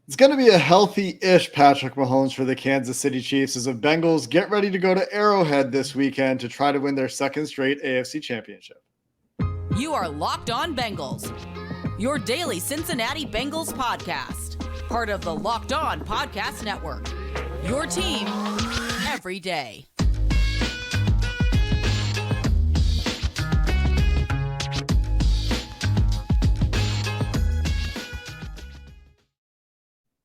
It's going to be a healthy-ish Patrick Mahomes for the Kansas City Chiefs as the Bengals get ready to go to Arrowhead this weekend to try to win their second straight AFC championship. You are Locked On Bengals, your daily Cincinnati Bengals podcast, part of the Locked On Podcast Network, your team every day.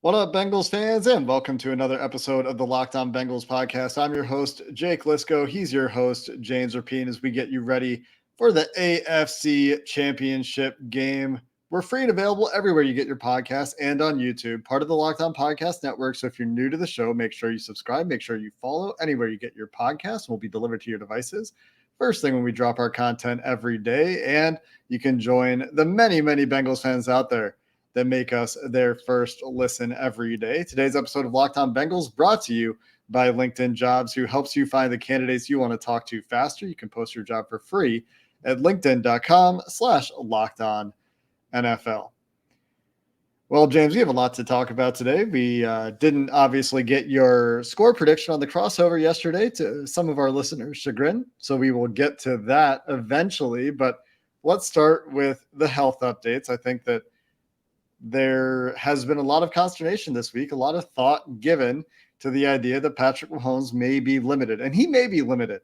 What up, Bengals fans, and welcome to another episode of the Locked On Bengals podcast. I'm your host, Jake Lisco. He's your host, James Rapine, as we get you ready for the AFC championship game. We're free and available everywhere you get your podcasts and on YouTube, part of the Locked On Podcast Network. So if you're new to the show, make sure you subscribe, make sure you follow anywhere you get your podcasts. Will be delivered to your devices first thing when we drop our content every day. And you can join the many, many Bengals fans out there that make us their first listen every day. Today's episode of Locked On Bengals brought to you by LinkedIn Jobs, who helps you find the candidates you want to talk to faster. You can post your job for free at linkedin.com/LockedOnNFL. Well, James, we have a lot to talk about today. We didn't obviously get your score prediction on the crossover yesterday, to some of our listeners' chagrin. So we will get to that eventually. But let's start with the health updates. I think that there has been a lot of consternation this week, a lot of thought given to the idea that Patrick Mahomes may be limited, and he may be limited,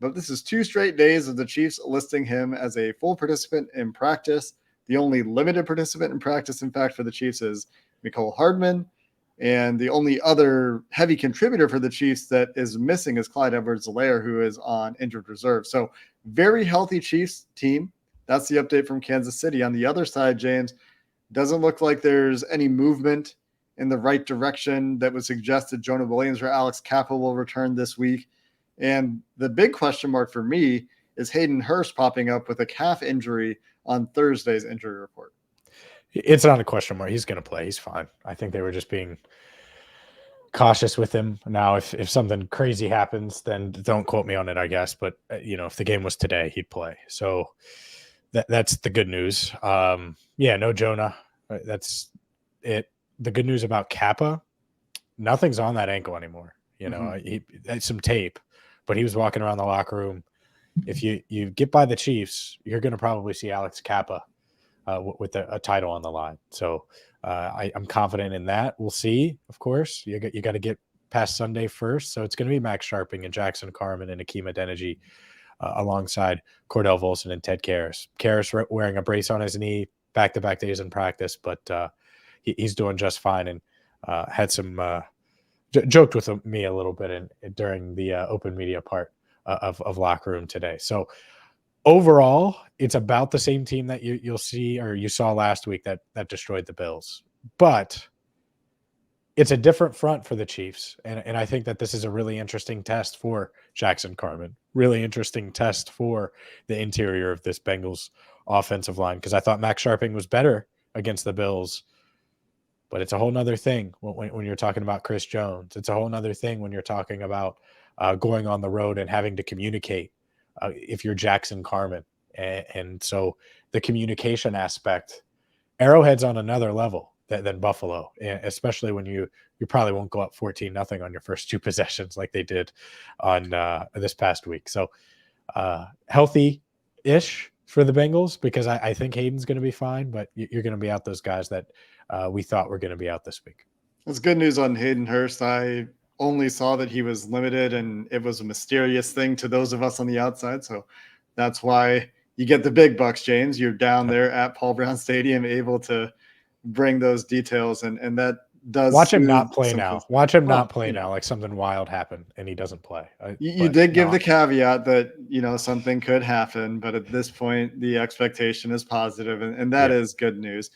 but this is 2 straight days of the Chiefs listing him as a full participant in practice. The only limited participant in practice, in fact, for the Chiefs is Mecole Hardman, and the only other heavy contributor for the Chiefs that is missing is Clyde Edwards-Helaire, who is on injured reserve. So very healthy Chiefs team. That's the update from Kansas City. On the other side, James, doesn't look like there's any movement in the right direction that would suggest that Jonah Williams or Alex Kappa will return this week. And the big question mark for me is Hayden Hurst popping up with a calf injury on Thursday's injury report. It's not a question mark. He's going to play. He's fine. I think they were just being cautious with him. Now, if something crazy happens, then don't quote me on it, I guess. But, if the game was today, he'd play. So that's the good news. No Jonah. That's it. The good news about Kappa, nothing's on that ankle anymore. He had some tape, but he was walking around the locker room. If you get by the Chiefs, you're going to probably see Alex Kappa with a title on the line. So I'm confident in that. We'll see. Of course, you got to get past Sunday first. So it's going to be Max Sharping and Jackson Carman and Akeem Adeniji alongside Cordell Volson and Ted Karras. Karras wearing a brace on his knee, back-to-back days in practice, but he's doing just fine, and had some joked with me a little bit during the open media part of locker room today. So overall, it's about the same team that you'll see, or you saw last week, that destroyed the Bills. But it's a different front for the Chiefs, and I think that this is a really interesting test for Jackson Carman, really interesting test for the interior of this Bengals offensive line, because I thought Max Sharping was better against the Bills, but it's a whole nother thing when you're talking about Chris Jones. It's a whole nother thing when you're talking about going on the road and having to communicate if you're Jackson Carman. And so the communication aspect, Arrowhead's on another level than Buffalo, especially when you probably won't go up 14-0 on your first 2 possessions like they did on this past week. So healthy-ish for the Bengals, because I think Hayden's going to be fine, but you're going to be out those guys that we thought were going to be out this week. That's good news on Hayden Hurst. I only saw that he was limited, and it was a mysterious thing to those of us on the outside. So that's why you get the big bucks, James. You're down there at Paul Brown Stadium, able to bring those details, and that does watch him not play now. Watch him not play now, like something wild happened and he doesn't play. You did give the caveat that something could happen, but at this point the expectation is positive, and that is good news.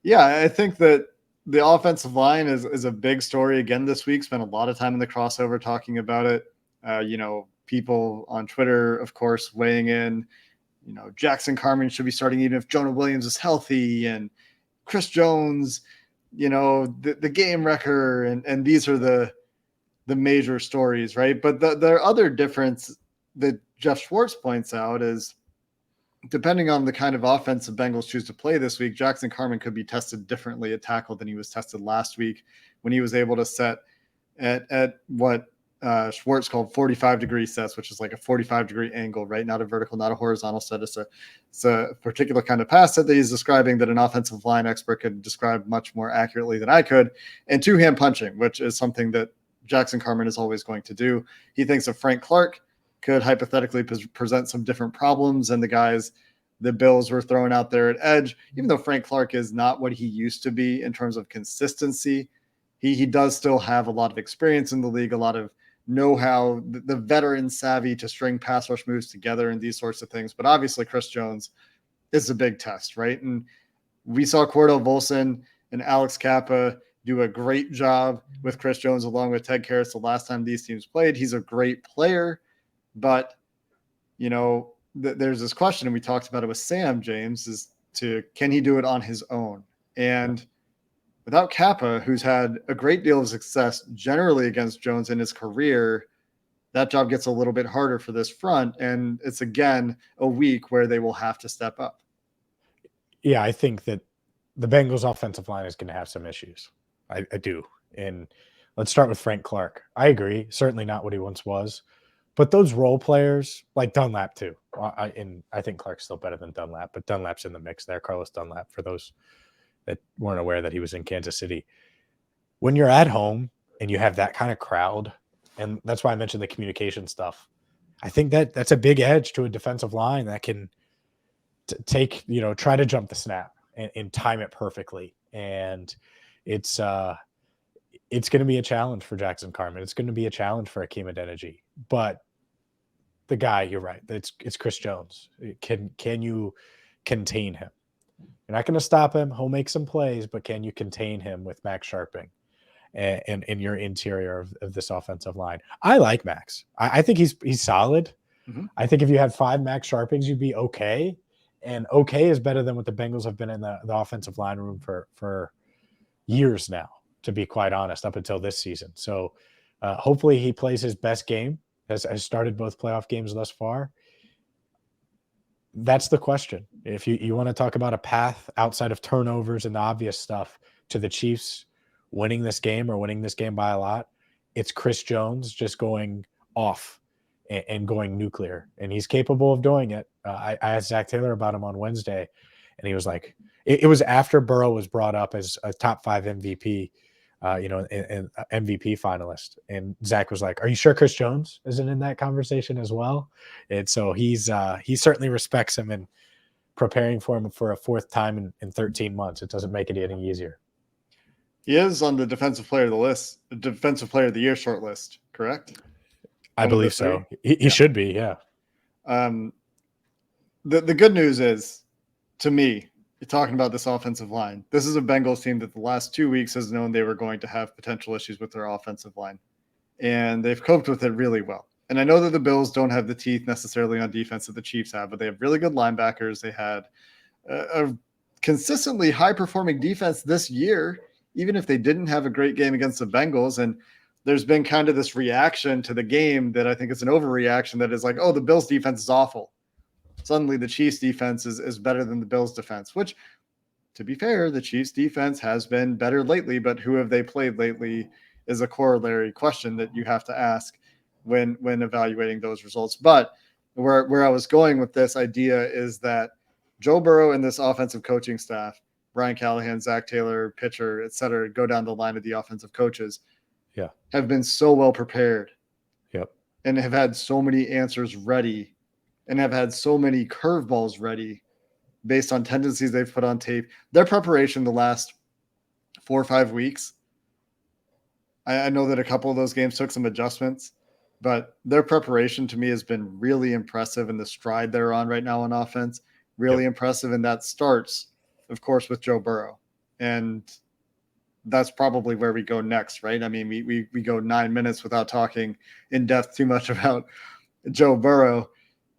Yeah, I think that the offensive line is a big story again this week. Spent a lot of time in the crossover talking about it. People on Twitter, of course, weighing in. Jackson Carman should be starting even if Jonah Williams is healthy, and Chris Jones, the game wrecker, and these are the major stories, right? But the other difference that Jeff Schwartz points out is depending on the kind of offense the Bengals choose to play this week, Jackson Carman could be tested differently at tackle than he was tested last week when he was able to set at what Schwartz called 45-degree sets, which is like a 45-degree angle, right? Not a vertical, not a horizontal set. It's a particular kind of pass set that he's describing that an offensive line expert could describe much more accurately than I could. And two-hand punching, which is something that Jackson Carman is always going to do. He thinks of Frank Clark could hypothetically present some different problems and the guys the Bills were throwing out there at edge, even though Frank Clark is not what he used to be in terms of consistency. He does still have a lot of experience in the league, a lot of know-how, the veteran savvy to string pass rush moves together and these sorts of things. But obviously Chris Jones is a big test, right? And we saw Cordell Volson and Alex Kappa do a great job with Chris Jones along with Ted Karras the last time these teams played. He's a great player, but, you know, there's this question, and we talked about it with Sam, James, is can he do it on his own? And without Kappa, who's had a great deal of success generally against Jones in his career, that job gets a little bit harder for this front. And it's, again, a week where they will have to step up. Yeah, I think that the Bengals offensive line is going to have some issues. I do. And let's start with Frank Clark. I agree. Certainly not what he once was. But those role players, like Dunlap too, and I think Clark's still better than Dunlap, but Dunlap's in the mix there, Carlos Dunlap, for those that weren't aware that he was in Kansas City. When you're at home and you have that kind of crowd, and that's why I mentioned the communication stuff, I think that's a big edge to a defensive line that can try to jump the snap and time it perfectly. And it's going to be a challenge for Jackson Carman. It's going to be a challenge for Akeem Adeniji. But the guy, you're right. It's Chris Jones. Can you contain him? You're not going to stop him. He'll make some plays, but can you contain him with Max Sharping and in your interior of this offensive line? I like Max. I think he's solid. Mm-hmm. I think if you had 5 Max Sharpings, you'd be okay. And okay is better than what the Bengals have been in the offensive line room for years now, to be quite honest, up until this season. So hopefully he plays his best game, has started both playoff games thus far. That's the question. If you want to talk about a path outside of turnovers and the obvious stuff to the Chiefs winning this game or winning this game by a lot, it's Chris Jones just going off and going nuclear. And he's capable of doing it. I asked Zach Taylor about him on Wednesday, and he was like, it was after Burrow was brought up as a top 5 MVP, and MVP finalist. And Zach was like, "Are you sure Chris Jones isn't in that conversation as well?" And so he certainly respects him and preparing for him for a 4th time in 13 months. It doesn't make it any easier. He is on the defensive player of the list, the defensive player of the year short list, correct? I believe so. He should be, yeah. The good news is, to me, you're talking about this offensive line. This is a Bengals team that the last 2 weeks has known they were going to have potential issues with their offensive line. And they've coped with it really well. And I know that the Bills don't have the teeth necessarily on defense that the Chiefs have, but they have really good linebackers. They had a consistently high-performing defense this year, even if they didn't have a great game against the Bengals. And there's been kind of this reaction to the game that I think is an overreaction that is like, oh, the Bills defense is awful. Suddenly the Chiefs defense is better than the Bills defense, which, to be fair, the Chiefs defense has been better lately, but who have they played lately is a corollary question that you have to ask when evaluating those results. But where I was going with this idea is that Joe Burrow and this offensive coaching staff, Brian Callahan, Zach Taylor, pitcher, et cetera, go down the line of the offensive coaches, have been so well prepared. Yep. And have had so many answers ready and have had so many curveballs ready based on tendencies they've put on tape. Their preparation the last 4 or 5 weeks, I know that a couple of those games took some adjustments, but their preparation to me has been really impressive, and the stride they're on right now on offense, really impressive. And that starts, of course, with Joe Burrow. And that's probably where we go next, right? I mean, we go 9 minutes without talking in depth too much about Joe Burrow.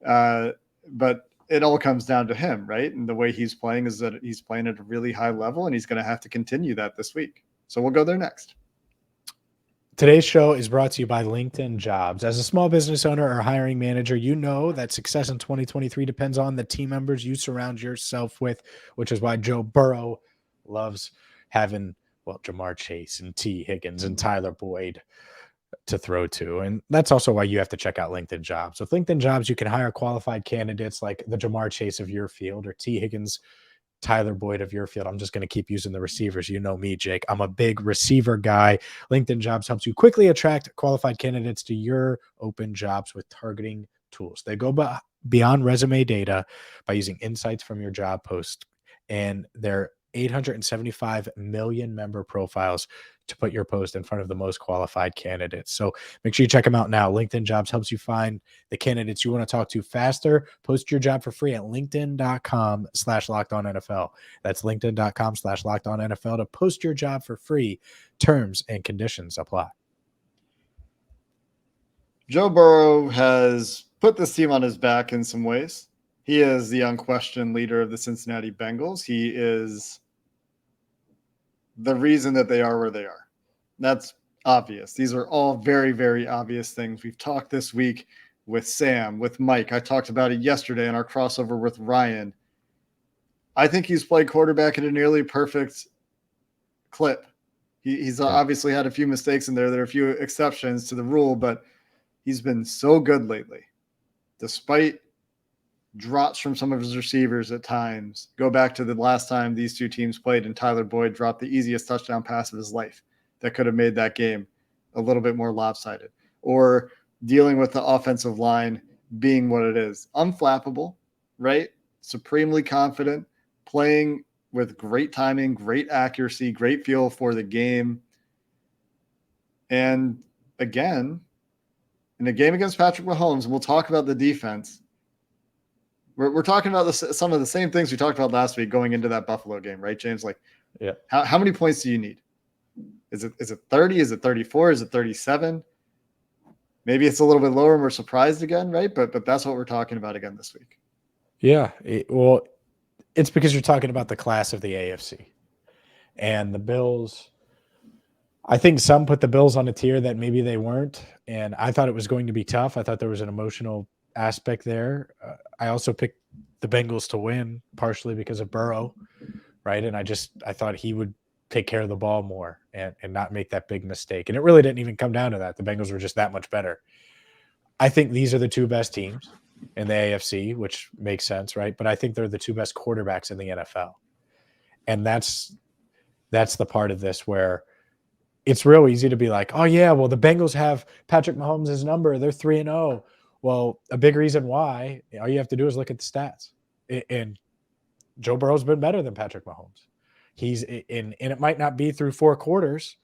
But it all comes down to him, right? And the way he's playing is that he's playing at a really high level, and he's going to have to continue that this week. So we'll go there next. Today's show is brought to you by LinkedIn Jobs. As a small business owner or hiring manager, you know that success in 2023 depends on the team members you surround yourself with, which is why Joe Burrow loves having, Jamar Chase and T. Higgins and Tyler Boyd to throw to. And that's also why you have to check out LinkedIn Jobs. With LinkedIn Jobs, you can hire qualified candidates like the Jamar Chase of your field or T. Higgins, Tyler Boyd of your field. I'm just going to keep using the receivers. You know me, Jake. I'm a big receiver guy. LinkedIn Jobs helps you quickly attract qualified candidates to your open jobs with targeting tools. They go beyond resume data by using insights from your job post and their 875 million member profiles to put your post in front of the most qualified candidates. So make sure you check them out now. LinkedIn Jobs helps you find the candidates you want to talk to faster. Post your job for free at linkedin.com/lockedonnfl. That's linkedin.com/lockedonnfl to post your job for free. Terms and conditions apply. Joe Burrow has put this team on his back in some ways. He is the unquestioned leader of the Cincinnati Bengals. He is the reason that they are where they are. That's obvious. These are all very, very obvious things. We've talked this week with Sam, with Mike. I talked about it yesterday in our crossover with Ryan. I think he's played quarterback at a nearly perfect clip. He's obviously had a few mistakes in there. There are a few exceptions to the rule, but he's been so good lately. Despite drops from some of his receivers at times. Go back to the last time these two teams played and Tyler Boyd dropped the easiest touchdown pass of his life that could have made that game a little bit more lopsided. Or dealing with the offensive line being what it is. Unflappable, right? Supremely confident, playing with great timing, great accuracy, great feel for the game. And again, in a game against Patrick Mahomes, and we'll talk about the defense, we're talking about some of the same things we talked about last week going into that Buffalo game, right, James? Like, yeah, how many points do you need? Is it 30? Is it 34? Is it 37? Maybe it's a little bit lower and we're surprised again, right? But that's what we're talking about again this week. Yeah, it's because you're talking about the class of the AFC. And the Bills, I think some put the Bills on a tier that maybe they weren't. And I thought it was going to be tough. I thought there was an emotional aspect there. I also picked the Bengals to win partially because of Burrow, right? And I thought he would take care of the ball more and not make that big mistake. And it really didn't even come down to that. The Bengals were just that much better. I think these are the two best teams in the AFC, which makes sense, right? But I think they're the two best quarterbacks in the NFL. And that's the part of this where it's real easy to be like, oh yeah, well, the Bengals have Patrick Mahomes' number. They're 3-0. Well, a big reason why, all you have to do is look at the stats. And Joe Burrow's been better than Patrick Mahomes. He's in, and it might not be through 4 quarters.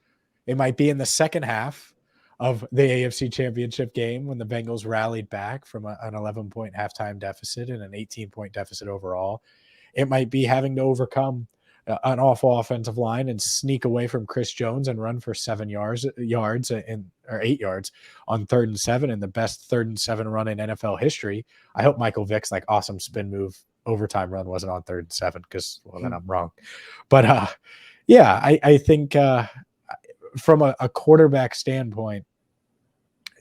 It might be in the second half of the AFC Championship game when the Bengals rallied back from an 11-point halftime deficit and an 18-point deficit overall. It might be having to overcome an awful offensive line and sneak away from Chris Jones and run for 7 yards or 8 yards on 3rd and 7 and the best 3rd and 7 run in NFL history. I hope Michael Vick's awesome spin move overtime run wasn't on 3rd and 7 because then I'm wrong. But I think from a quarterback standpoint,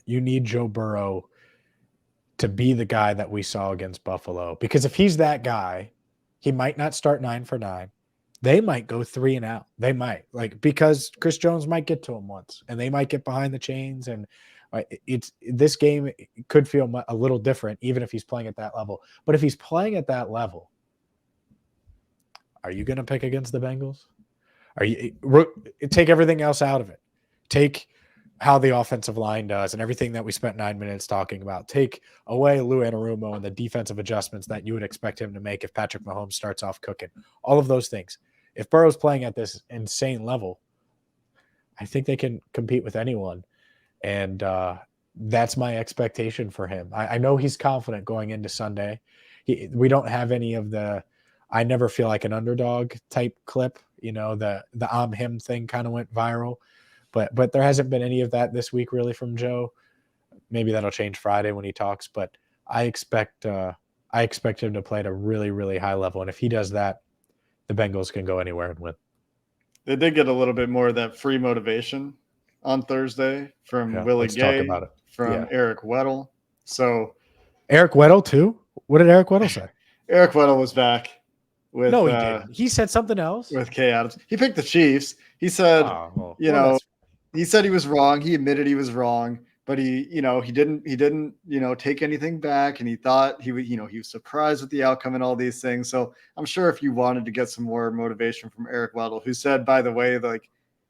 you need Joe Burrow to be the guy that we saw against Buffalo, because if he's that guy, he might not start 9 for 9. They might go 3 and out. They might, because Chris Jones might get to him once and they might get behind the chains. And this game could feel a little different, even if he's playing at that level. But if he's playing at that level, are you going to pick against the Bengals? Take everything else out of it. Take how the offensive line does and everything that we spent 9 minutes talking about. Take away Lou Anarumo and the defensive adjustments that you would expect him to make if Patrick Mahomes starts off cooking. All of those things. If Burrow's playing at this insane level, I think they can compete with anyone. And that's my expectation for him. I know he's confident going into Sunday. We don't have any of the I never feel like an underdog type clip. The I'm him thing kind of went viral. But there hasn't been any of that this week really from Joe. Maybe that'll change Friday when he talks. But I expect him to play at a really, really high level. And if he does that, the Bengals can go anywhere and win. They did get a little bit more of that free motivation on Thursday from Yeah, Willie let's talk Gay, about it. from Yeah. Eric Weddle. So Eric Weddle too? What did Eric Weddle say? Eric Weddle was back with No, he didn't. He said something else. with Kay Adams. He picked the Chiefs. He said, Oh, you well, know, that's he said he was wrong. He admitted he was wrong, but he didn't, take anything back. And he thought he would, he was surprised with the outcome and all these things. So I'm sure if you wanted to get some more motivation from Eric Weddle, who said, by the way, like,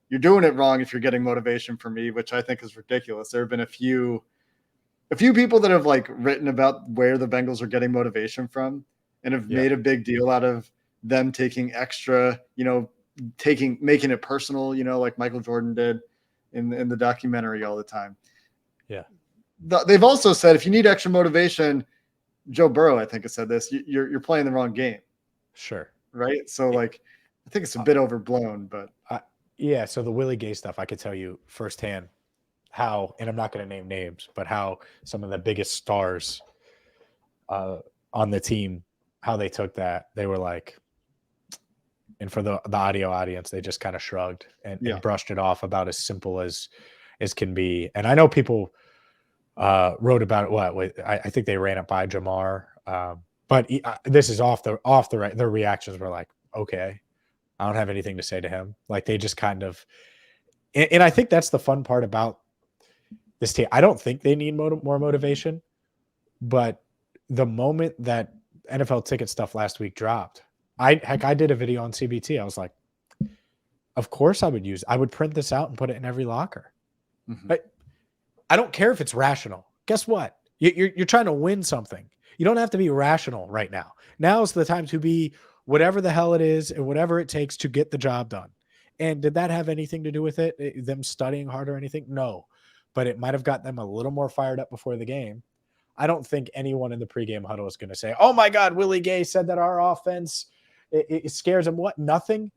you're doing it wrong if you're getting motivation from me, which I think is ridiculous. There have been a few people that have like written about where the Bengals are getting motivation from and have made a big deal out of them taking extra, making it personal, like Michael Jordan did in the documentary all the time. Yeah. They've also said, if you need extra motivation, Joe Burrow, I think, has said this, you're playing the wrong game. Sure. Right. So like, I think it's a bit overblown, but yeah. So the Willie Gay stuff, I could tell you firsthand how, and I'm not going to name names, but how some of the biggest stars on the team, how they took that. They were like, and for the audio audience, they just kind of shrugged and brushed it off about as simple as can be. And I know people wrote about it. I think they ran it by Jamar, but this is off the right. Their reactions were like, okay, I don't have anything to say to him. Like they just kind of, and I think that's the fun part about this team. I don't think they need more motivation, but the moment that NFL ticket stuff last week dropped, I did a video on CBT. I was like, of course I would print this out and put it in every locker. Mm-hmm. But I don't care if it's rational. Guess what? You're trying to win something. You don't have to be rational right now. Now is the time to be whatever the hell it is and whatever it takes to get the job done. And did that have anything to do with it? Them studying hard or anything? No. But it might have got them a little more fired up before the game. I don't think anyone in the pregame huddle is going to say, oh my God, Willie Gay said that our offense, it scares him. What? Nothing?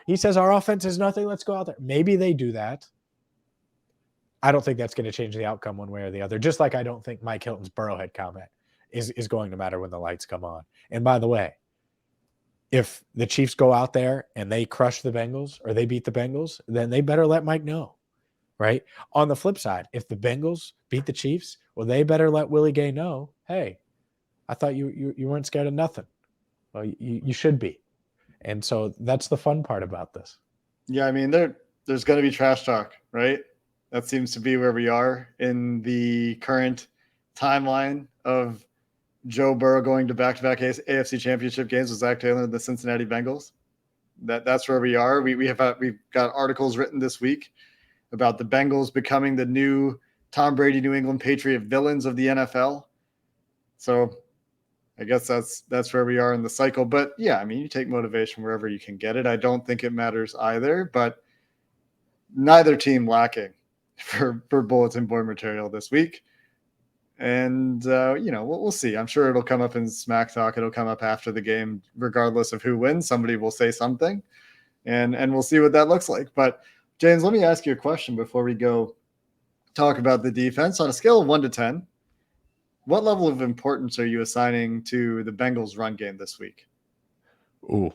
He says our offense is nothing. Let's go out there. Maybe they do that. I don't think that's going to change the outcome one way or the other. Just like I don't think Mike Hilton's Burrowhead comment is going to matter when the lights come on. And by the way, if the Chiefs go out there and they crush the Bengals or they beat the Bengals, then they better let Mike know, right? On the flip side, if the Bengals beat the Chiefs, well, they better let Willie Gay know, hey, I thought you weren't scared of nothing. Well, you should be. And so that's the fun part about this. Yeah, I mean, there's going to be trash talk, right? That seems to be where we are in the current timeline of Joe Burrow going to back-to-back AFC championship games with Zach Taylor and the Cincinnati Bengals. That's where we are. We've got articles written this week about the Bengals becoming the new Tom Brady New England Patriot villains of the NFL. So I guess that's where we are in the cycle. But yeah, I mean, you take motivation wherever you can get it. I don't think it matters either, but neither team lacking for bulletin board material this week. And, we'll see. I'm sure it'll come up in smack talk. It'll come up after the game, regardless of who wins. Somebody will say something, and we'll see what that looks like. But, James, let me ask you a question before we go talk about the defense. On a scale of 1 to 10, what level of importance are you assigning to the Bengals run game this week? Ooh.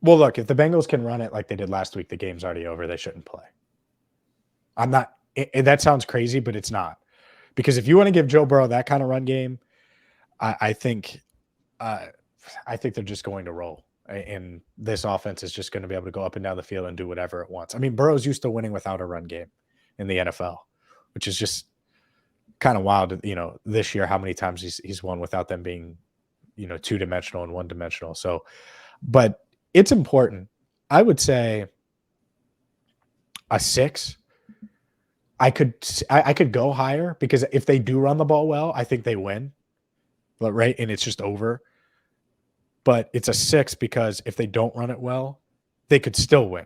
Well, look, if the Bengals can run it like they did last week, the game's already over. They shouldn't play. That sounds crazy, but it's not. Because if you want to give Joe Burrow that kind of run game, I think they're just going to roll. And this offense is just going to be able to go up and down the field and do whatever it wants. I mean, Burrow's used to winning without a run game in the NFL, which is just kind of wild. This year, how many times he's won without them being, two-dimensional and one-dimensional. So, but it's important. I would say a 6. I could go higher because if they do run the ball well, I think they win. But right, and it's just over. But it's a 6 because if they don't run it well, they could still win.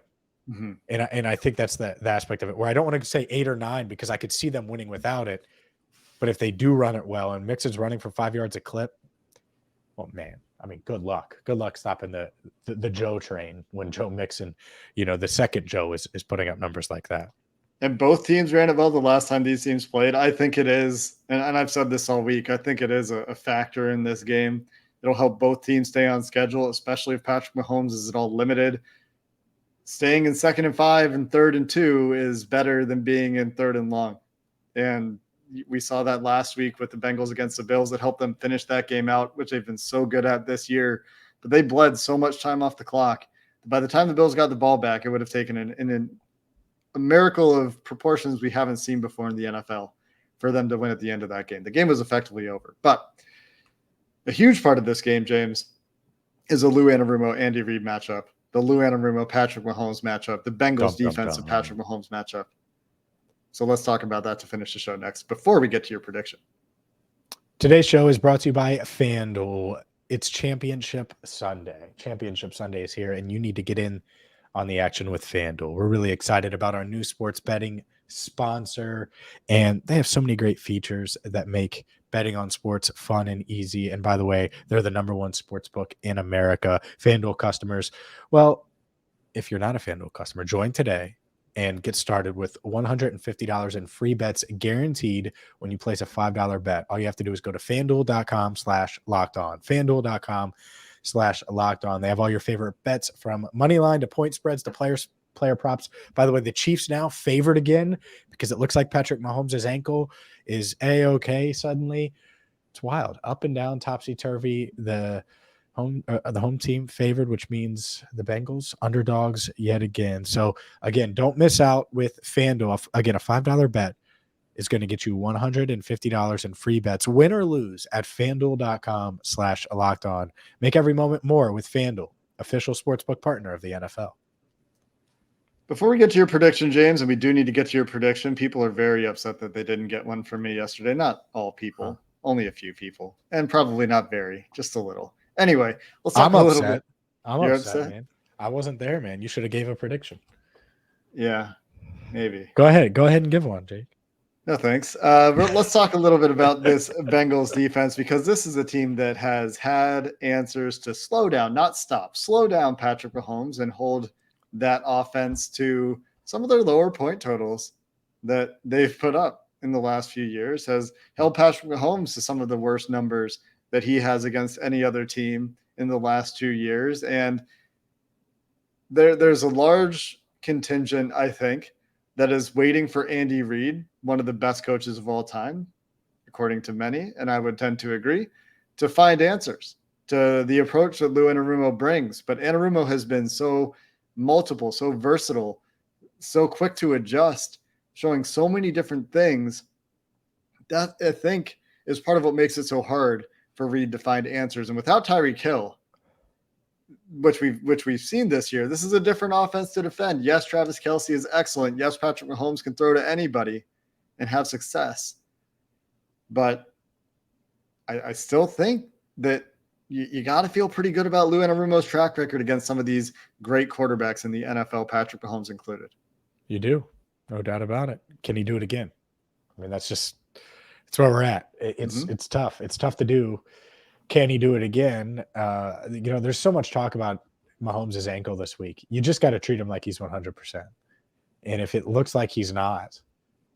Mm-hmm. And I think that's the aspect of it where I don't want to say 8 or 9 because I could see them winning without it. But if they do run it well and Mixon's running for 5 yards a clip, well, man, I mean, good luck. Good luck stopping the Joe train when Joe Mixon, the second Joe is putting up numbers like that. And both teams ran it well the last time these teams played. I think it is, and I've said this all week, I think it is a factor in this game. It'll help both teams stay on schedule, especially if Patrick Mahomes is at all limited. staying in 2nd and 5 and 3rd and 2 is better than being in 3rd and long. And we saw that last week with the Bengals against the Bills that helped them finish that game out, which they've been so good at this year. But they bled so much time off the clock. By the time the Bills got the ball back, it would have taken a miracle of proportions we haven't seen before in the NFL for them to win at the end of that game. The game was effectively over. But a huge part of this game, James, is a Lou Anarumo, Andy Reid matchup, the Lou Anarumo, Patrick Mahomes matchup, the Bengals defense of Patrick Mahomes matchup. So let's talk about that to finish the show next before we get to your prediction. Today's show is brought to you by FanDuel. It's Championship Sunday. Championship Sunday is here, and you need to get in on the action with FanDuel. We're really excited about our new sports betting sponsor, and they have so many great features that make betting on sports fun and easy. And by the way, they're the #1 sports book in America. FanDuel customers, well, if you're not a FanDuel customer, join today and get started with $150 in free bets guaranteed when you place a $5 bet. All you have to do is go to FanDuel.com/lockedon. FanDuel.com/lockedon. They have all your favorite bets from money line to point spreads to player props. By the way, the Chiefs now favored again because it looks like Patrick Mahomes' ankle is A-OK suddenly. It's wild. Up and down, topsy-turvy. The home team favored, which means the Bengals underdogs yet again. So again, don't miss out with FanDuel. Again, a $5 bet is going to get you $150 in free bets, win or lose, at FanDuel.com/lockedon. Make every moment more with FanDuel, official sportsbook partner of the NFL. Before we get to your prediction, James, and we do need to get to your prediction, people are very upset that they didn't get one from me yesterday. Not all people, only a few people, and probably not very, just a little. Anyway, let's talk a little bit. I'm upset, man. I wasn't there, man. You should have gave a prediction. Yeah, maybe. Go ahead and give one, Jake. No, thanks. But let's talk a little bit about this Bengals defense, because this is a team that has had answers to slow down, not stop, slow down Patrick Mahomes and hold that offense to some of their lower point totals that they've put up in the last few years, has held Patrick Mahomes to some of the worst numbers that he has against any other team in the last 2 years. And there's a large contingent, I think, that is waiting for Andy Reid, one of the best coaches of all time, according to many, and I would tend to agree, to find answers to the approach that Lou Anarumo brings. But Anarumo has been so multiple, so versatile, so quick to adjust, showing so many different things that I think is part of what makes it so hard for Reid to find answers. And without Tyreek Hill, which we've seen this year, this is a different offense to defend. Yes, Travis Kelce is excellent. Yes, Patrick Mahomes can throw to anybody and have success. But I still think that you got to feel pretty good about Lou Anarumo's track record against some of these great quarterbacks in the NFL, Patrick Mahomes included. You do. No doubt about it. Can he do it again? I mean, it's where we're at. It's tough. It's tough to do. Can he do it again? There's so much talk about Mahomes' ankle this week. You just got to treat him like he's 100%. And if it looks like he's not,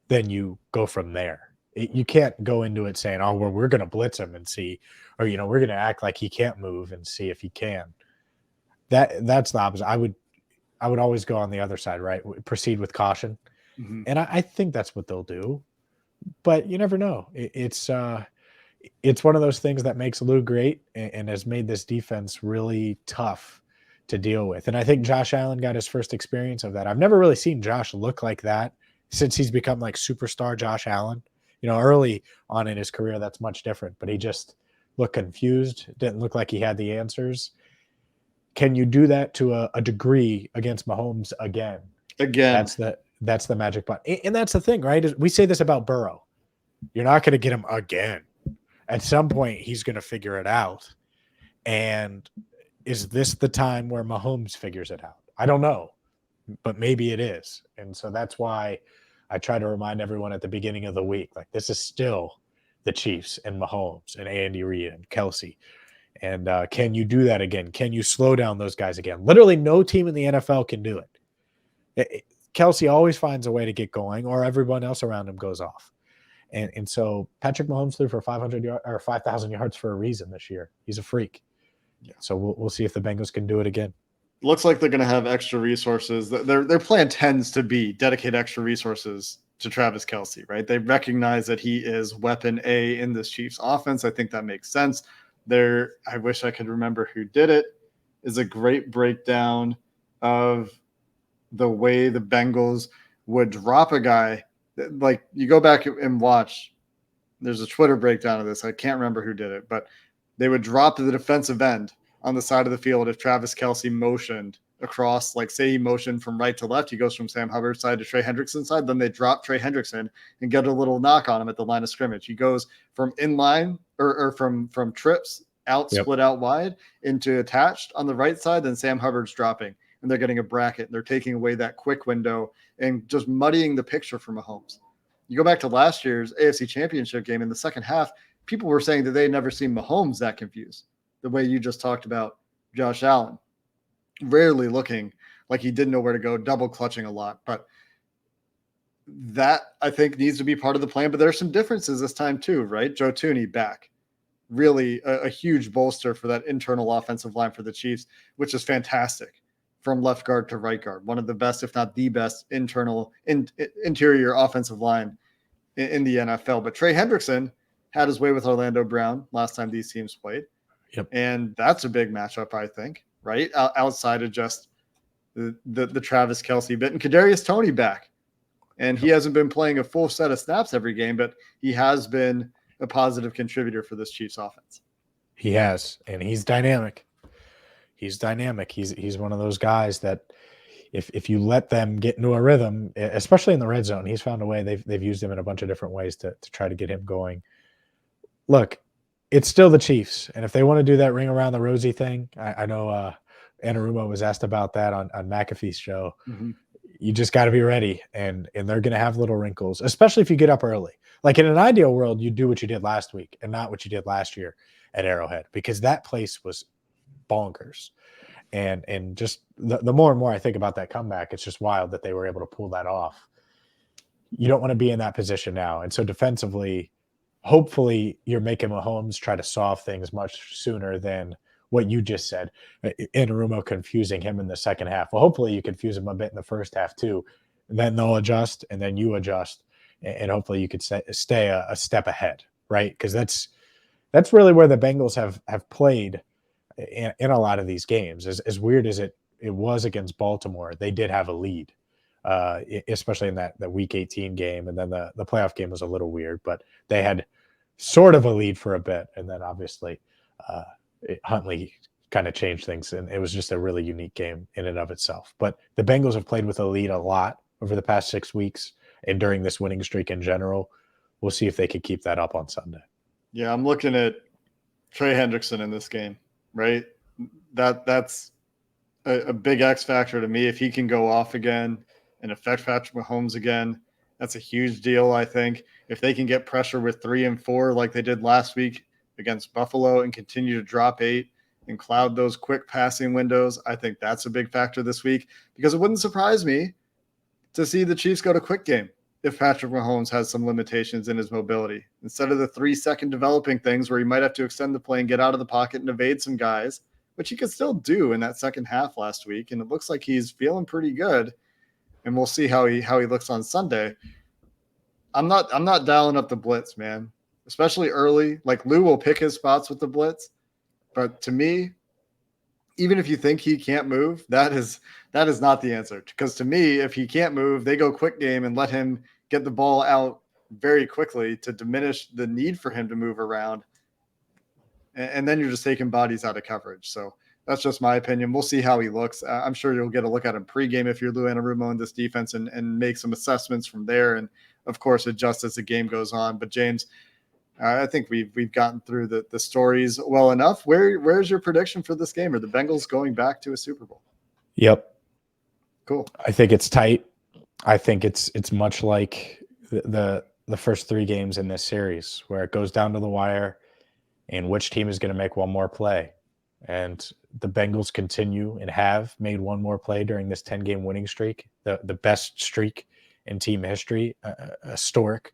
then you go from there. You can't go into it saying, oh, we're going to blitz him and see, or, we're going to act like he can't move and see if he can. That's the opposite. I would always go on the other side, right? Proceed with caution. Mm-hmm. And I think that's what they'll do. But you never know. It's one of those things that makes Lou great and has made this defense really tough to deal with. And I think Josh Allen got his first experience of that. I've never really seen Josh look like that since he's become like superstar Josh Allen. Early on in his career, that's much different, but he just looked confused. Didn't look like he had the answers. Can you do that to a degree against Mahomes again? That's the magic button. And that's the thing, right? We say this about Burrow. You're not going to get him again. At some point, he's going to figure it out. And is this the time where Mahomes figures it out? I don't know, but maybe it is. And so that's why I try to remind everyone at the beginning of the week, like, this is still the Chiefs and Mahomes and Andy Reid and Kelce. And can you do that again? Can you slow down those guys again? Literally no team in the NFL can do it. Kelce always finds a way to get going, or everyone else around him goes off. And so Patrick Mahomes threw for 5,000 yards for a reason this year. He's a freak. Yeah. So we'll see if the Bengals can do it again. looks like they're going to have extra resources. Their plan tends to be dedicate extra resources to Travis Kelce, right? They recognize that he is weapon A in this Chiefs offense. I think that makes sense. I wish I could remember who did it, is a great breakdown of the way the Bengals would drop a guy. Like, you go back and watch, there's a Twitter breakdown of this. I can't remember who did it, but they would drop the defensive end on the side of the field if Travis Kelce motioned across, like say he motioned from right to left, he goes from Sam Hubbard's side to Trey Hendrickson's side, then they drop Trey Hendrickson and get a little knock on him at the line of scrimmage. He goes from in line or from trips out, split out wide into attached on the right side, then Sam Hubbard's dropping, and they're getting a bracket, and they're taking away that quick window and just muddying the picture for Mahomes. You go back to last year's AFC Championship game in the second half, people were saying that they had never seen Mahomes that confused, the way you just talked about Josh Allen, rarely looking like he didn't know where to go, double clutching a lot. But that, I think, needs to be part of the plan. But there are some differences this time too, right? Joe Thuney back, really a huge bolster for that internal offensive line for the Chiefs, which is fantastic from left guard to right guard. One of the best, if not the best, interior offensive line in the NFL. But Trey Hendrickson had his way with Orlando Brown last time these teams played. Yep. And that's a big matchup, I think, right? Outside of just the Travis Kelce bit. And Kadarius Toney back. And he hasn't been playing a full set of snaps every game, but he has been a positive contributor for this Chiefs offense. He has, and he's dynamic. He's dynamic. He's one of those guys that if you let them get into a rhythm, especially in the red zone, he's found a way. They've used him in a bunch of different ways to try to get him going. Look, it's still the Chiefs, and if they want to do that ring around the rosy thing, I know Anarumo was asked about that on McAfee's show. Mm-hmm. You just got to be ready, and they're going to have little wrinkles, especially if you get up early. Like in an ideal world, you do what you did last week and not what you did last year at Arrowhead, because that place was bonkers. And just the more and more I think about that comeback, it's just wild that they were able to pull that off. You don't want to be in that position now. And so defensively, hopefully you're making Mahomes try to solve things much sooner than what you just said. Anarumo confusing him in the second half. Well, hopefully you confuse him a bit in the first half too. And then they'll adjust, and then you adjust, and hopefully you could stay a step ahead, right? Because that's really where the Bengals have played in a lot of these games. As weird as it was against Baltimore, they did have a lead, especially in that Week 18 game, and then the playoff game was a little weird, but they had sort of a lead for a bit, and then obviously Huntley kind of changed things, and it was just a really unique game in and of itself. But the Bengals have played with a lead a lot over the past 6 weeks, and during this winning streak in general. We'll see if they could keep that up on Sunday. Yeah, I'm looking at Trey Hendrickson in this game, right? That's a big X factor to me. If he can go off again and affect Patrick Mahomes again, that's a huge deal, I think. If they can get pressure with 3 and 4 like they did last week against Buffalo and continue to drop 8 and cloud those quick passing windows, I think that's a big factor this week, because it wouldn't surprise me to see the Chiefs go to quick game if Patrick Mahomes has some limitations in his mobility. Instead of the 3-second developing things where he might have to extend the play and get out of the pocket and evade some guys, which he could still do in that second half last week. And it looks like he's feeling pretty good. And we'll see how he looks on Sunday. I'm not dialing up the blitz, man, especially early. Like, Lou will pick his spots with the blitz. But to me, even if you think he can't move, that is not the answer. Because to me, if he can't move, they go quick game and let him get the ball out very quickly to diminish the need for him to move around. And then you're just taking bodies out of coverage. So that's just my opinion. We'll see how he looks. I'm sure you'll get a look at him pregame if you're Lou Anarumo in this defense and make some assessments from there. And, of course, adjust as the game goes on. But, James, I think we've gotten through the stories well enough. Where's your prediction for this game? Are the Bengals going back to a Super Bowl? Yep. Cool. I think it's tight. I think it's much like the first 3 games in this series, where it goes down to the wire and which team is going to make one more play. And the Bengals continue and have made one more play during this 10-game winning streak, the best streak in team history, a historic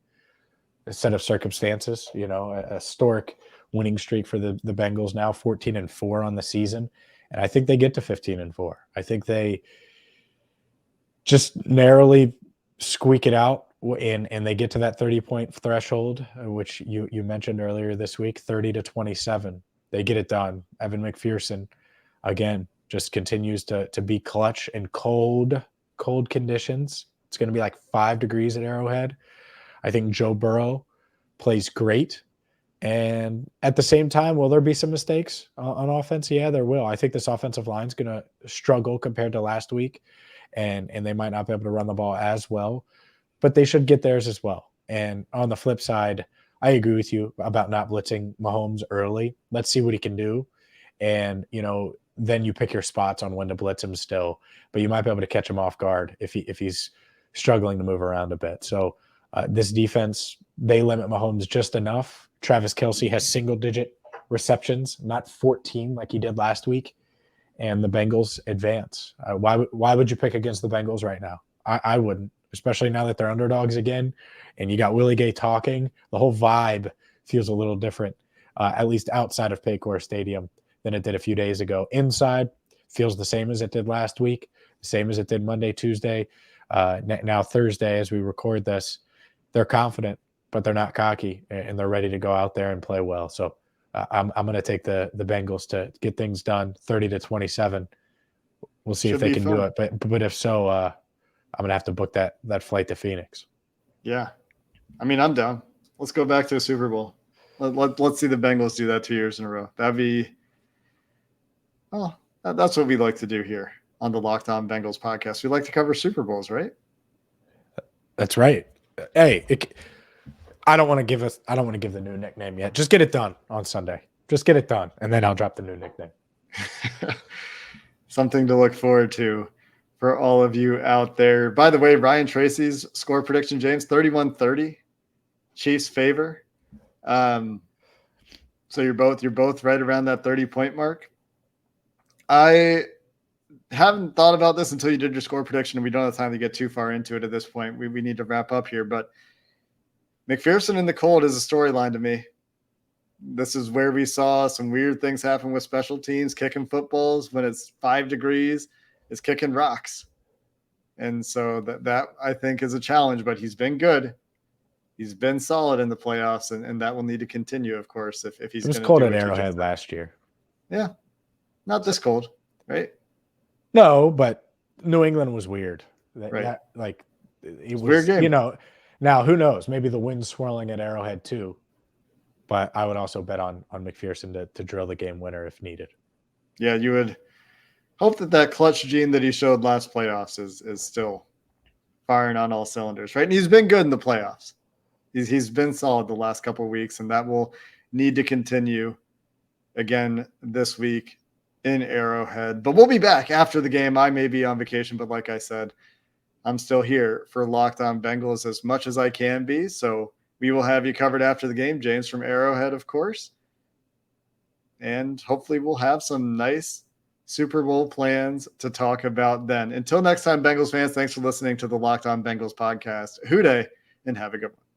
set of circumstances, a historic winning streak for the Bengals now, 14-4 on the season. And I think they get to 15-4. I think they just narrowly squeak it out and they get to that 30-point threshold, which you mentioned earlier this week, 30-27. They get it done. Evan McPherson, again, just continues to be clutch in cold conditions. It's going to be like 5 degrees at Arrowhead. I think Joe Burrow plays great. And at the same time, will there be some mistakes on offense? Yeah, there will. I think this offensive line is going to struggle compared to last week, and they might not be able to run the ball as well, but they should get theirs as well. And on the flip side, I agree with you about not blitzing Mahomes early. Let's see what he can do. And, then you pick your spots on when to blitz him still, but you might be able to catch him off guard if he's struggling to move around a bit. So this defense, they limit Mahomes just enough. Travis Kelce has single-digit receptions, not 14 like he did last week, and the Bengals advance. Why would you pick against the Bengals right now? I wouldn't, especially now that they're underdogs again, and you got Willie Gay talking. The whole vibe feels a little different, at least outside of Paycor Stadium, than it did a few days ago. Inside, feels the same as it did last week, the same as it did Monday, Tuesday. Now Thursday, as we record this, they're confident, but they're not cocky, and they're ready to go out there and play well. So I'm going to take the Bengals to get things done, 30-27. We'll see if they can do it. But if so, I'm going to have to book that flight to Phoenix. Yeah. I mean, I'm down. Let's go back to the Super Bowl. Let's see the Bengals do that 2 years in a row. That'd be – that's what we like to do here on the Locked On Bengals podcast. We like to cover Super Bowls, right? That's right. Hey, I don't want to give the new nickname yet. Just get it done on Sunday. Just get it done, and then I'll drop the new nickname. Something to look forward to for all of you out there. By the way, Ryan Tracy's score prediction, James, 31-30, Chiefs favor. So you're both right around that 30-point mark. I haven't thought about this until you did your score prediction, and we don't have time to get too far into it at this point. We need to wrap up here, but McPherson in the cold is a storyline to me. This is where we saw some weird things happen with special teams, kicking footballs when it's 5 degrees, is kicking rocks. And so that I think is a challenge, but he's been good. He's been solid in the playoffs, and that will need to continue, of course, if he's going to do it. It was cold at Arrowhead last year. Yeah. Not this cold, right? No, but New England was weird. Right. It was weird game. Now who knows? Maybe the wind's swirling at Arrowhead too. But I would also bet on McPherson to drill the game winner if needed. Yeah, you would hope that clutch gene that he showed last playoffs is still firing on all cylinders, right? And he's been good in the playoffs. He's been solid the last couple of weeks, and that will need to continue again this week in Arrowhead. But we'll be back after the game. I may be on vacation, but like I said, I'm still here for Locked On Bengals as much as I can be. So we will have you covered after the game, James from Arrowhead, of course. And hopefully we'll have some nice Super Bowl plans to talk about then. Until next time, Bengals fans, thanks for listening to the Locked On Bengals podcast. Hoo day, and have a good one.